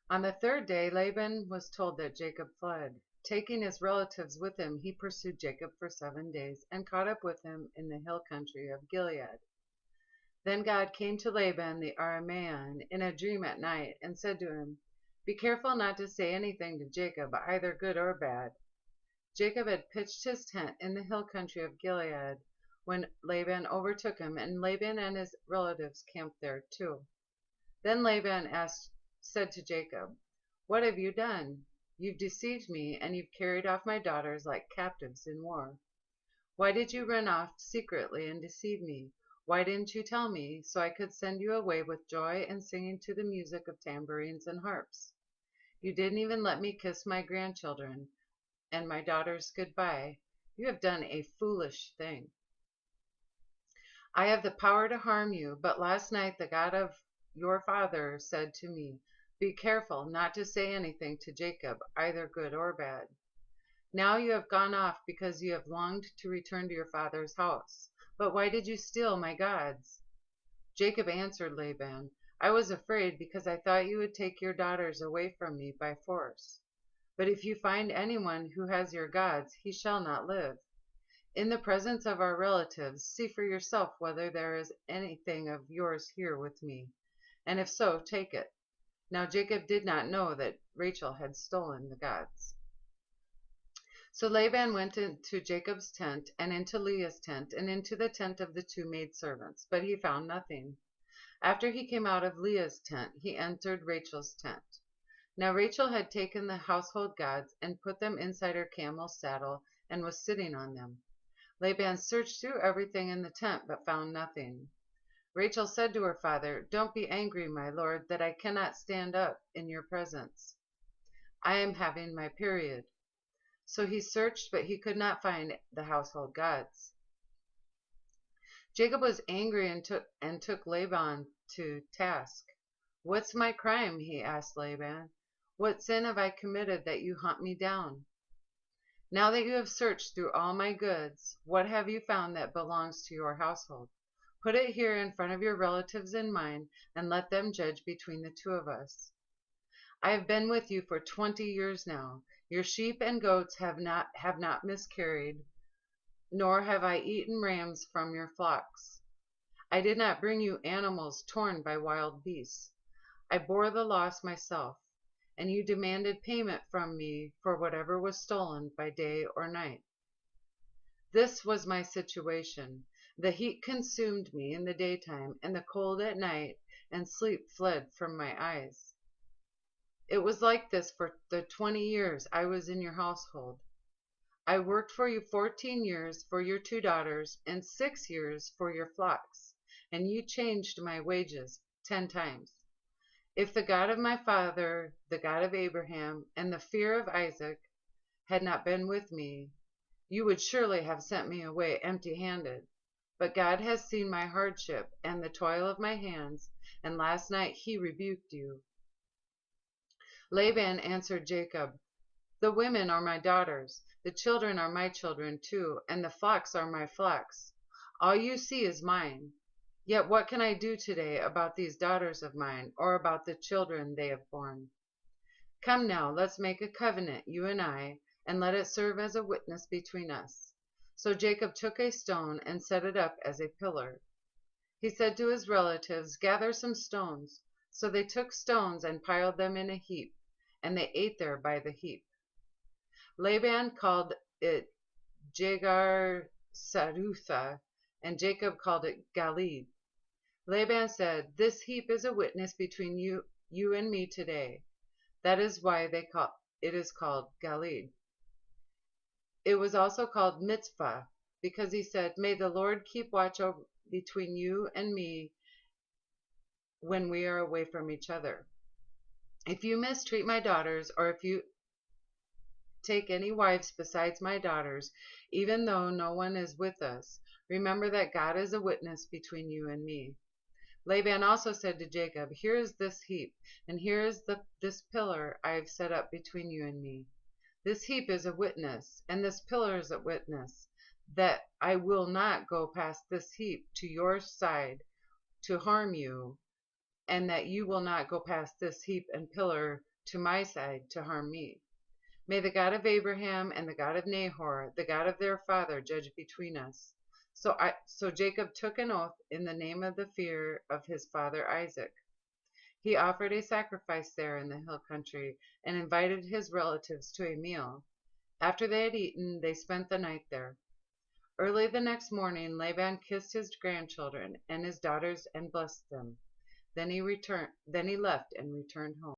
On the third day, Laban was told that Jacob fled. Taking his relatives with him, he pursued Jacob for 7 days and caught up with him in the hill country of Gilead. Then God came to Laban the Aramean in a dream at night and said to him, "Be careful not to say anything to Jacob, either good or bad." Jacob had pitched his tent in the hill country of Gilead when Laban overtook him, and Laban and his relatives camped there too. Then Laban said to Jacob, "What have you done? You've deceived me, and you've carried off my daughters like captives in war. Why did you run off secretly and deceive me? Why didn't you tell me, so I could send you away with joy and singing to the music of tambourines and harps? You didn't even let me kiss my grandchildren and my daughters goodbye. You have done a foolish thing. I have the power to harm you, but last night the God of your father said to me, 'Be careful not to say anything to Jacob, either good or bad.' Now you have gone off because you have longed to return to your father's house. But why did you steal my gods?" Jacob answered Laban, "I was afraid because I thought you would take your daughters away from me by force. But if you find anyone who has your gods, he shall not live. In the presence of our relatives, see for yourself whether there is anything of yours here with me, and if so, take it." Now Jacob did not know that Rachel had stolen the gods. So Laban went into Jacob's tent, and into Leah's tent, and into the tent of the two maidservants, but he found nothing. After he came out of Leah's tent, he entered Rachel's tent. Now Rachel had taken the household gods and put them inside her camel's saddle and was sitting on them. Laban searched through everything in the tent, but found nothing. Rachel said to her father, "Don't be angry, my lord, that I cannot stand up in your presence. I am having my period." So he searched, but he could not find the household gods. Jacob was angry and took Laban to task. "What's my crime?" he asked Laban. "What sin have I committed that you hunt me down? Now that you have searched through all my goods, what have you found that belongs to your household? Put it here in front of your relatives and mine, and let them judge between the two of us. I have been with you for 20 years now. Your sheep and goats have not miscarried, nor have I eaten rams from your flocks. I did not bring you animals torn by wild beasts. I bore the loss myself, and you demanded payment from me for whatever was stolen by day or night. This was my situation. The heat consumed me in the daytime, and the cold at night, and sleep fled from my eyes. It was like this for the 20 years I was in your household. I worked for you 14 years for your 2 daughters and 6 years for your flocks, and you changed my wages 10 times. If the God of my father, the God of Abraham, and the fear of Isaac had not been with me, you would surely have sent me away empty-handed. But God has seen my hardship and the toil of my hands, and last night he rebuked you." Laban answered Jacob, "The women are my daughters, the children are my children too, and the flocks are my flocks. All you see is mine. Yet what can I do today about these daughters of mine, or about the children they have borne? Come now, let's make a covenant, you and I, and let it serve as a witness between us." So Jacob took a stone and set it up as a pillar. He said to his relatives, "Gather some stones." So they took stones and piled them in a heap, and they ate there by the heap. Laban called it Jegar Sarutha, and Jacob called it Galeed. Laban said, "This heap is a witness between you and me today." That is why it is called Galeed. It was also called Mitzvah, because he said, "May the Lord keep watch between you and me when we are away from each other. If you mistreat my daughters, or if you take any wives besides my daughters, even though no one is with us, remember that God is a witness between you and me." Laban also said to Jacob, "Here is this heap, and here is this pillar I have set up between you and me. This heap is a witness, and this pillar is a witness, that I will not go past this heap to your side to harm you, and that you will not go past this heap and pillar to my side to harm me. May the God of Abraham and the God of Nahor, the God of their father, judge between us." So Jacob took an oath in the name of the fear of his father Isaac. He offered a sacrifice there in the hill country and invited his relatives to a meal. After they had eaten, they spent the night there. Early the next morning, Laban kissed his grandchildren and his daughters and blessed them. Then he left and returned home.